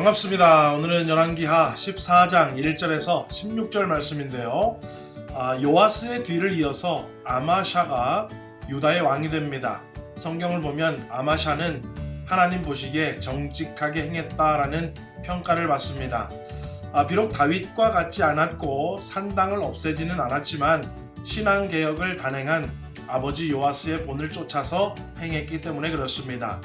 반갑습니다. 오늘은 열왕기하 14장 1절에서 16절 말씀인데요. 요아스의 뒤를 이어서 아마샤가 유다의 왕이 됩니다. 성경을 보면 아마샤는 하나님 보시기에 정직하게 행했다라는 평가를 받습니다. 비록 다윗과 같지 않았고 산당을 없애지는 않았지만 신앙개혁을 단행한 아버지 요아스의 본을 쫓아서 행했기 때문에 그렇습니다.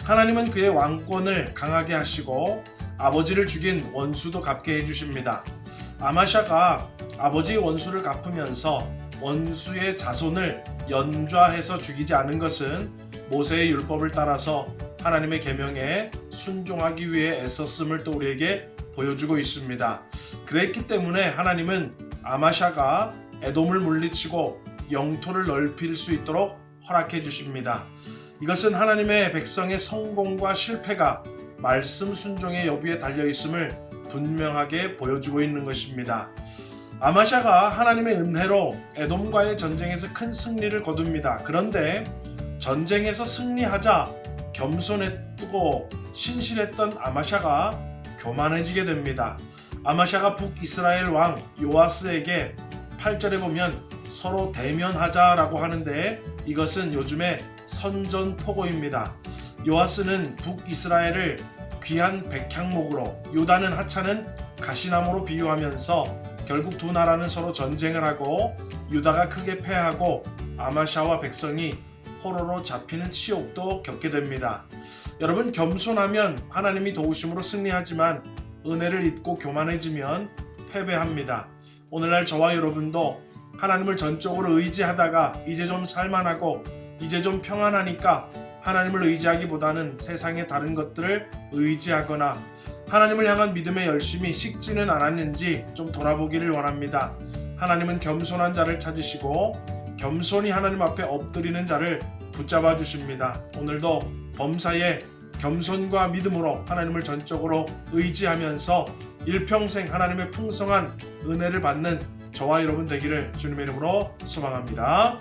하나님은 그의 왕권을 강하게 하시고 아버지를 죽인 원수도 갚게 해주십니다. 아마샤가 아버지의 원수를 갚으면서 원수의 자손을 연좌해서 죽이지 않은 것은 모세의 율법을 따라서 하나님의 계명에 순종하기 위해 애썼음을 또 우리에게 보여주고 있습니다. 그랬기 때문에 하나님은 아마샤가 에돔을 물리치고 영토를 넓힐 수 있도록 허락해 주십니다. 이것은 하나님의 백성의 성공과 실패가 말씀 순종의 여부에 달려있음을 분명하게 보여주고 있는 것입니다. 아마샤가 하나님의 은혜로 에돔과의 전쟁에서 큰 승리를 거둡니다. 그런데 전쟁에서 승리하자 겸손했고 신실했던 아마샤가 교만해지게 됩니다. 아마샤가 북이스라엘 왕 요아스에게 8절에 보면 서로 대면하자라고 하는데 이것은 요즘의 선전포고입니다. 요아스는 북이스라엘을 귀한 백향목으로, 요다는 하찮은 가시나무로 비유하면서 결국 두 나라는 서로 전쟁을 하고 유다가 크게 패하고 아마샤와 백성이 포로로 잡히는 치욕도 겪게 됩니다. 여러분, 겸손하면 하나님이 도우심으로 승리하지만 은혜를 잊고 교만해지면 패배합니다. 오늘날 저와 여러분도 하나님을 전적으로 의지하다가 이제 좀 살만하고 이제 좀 평안하니까 하나님을 의지하기보다는 세상의 다른 것들을 의지하거나 하나님을 향한 믿음의 열심이 식지는 않았는지 좀 돌아보기를 원합니다. 하나님은 겸손한 자를 찾으시고 겸손히 하나님 앞에 엎드리는 자를 붙잡아 주십니다. 오늘도 범사에 겸손과 믿음으로 하나님을 전적으로 의지하면서 일평생 하나님의 풍성한 은혜를 받는 저와 여러분 되기를 주님의 이름으로 소망합니다.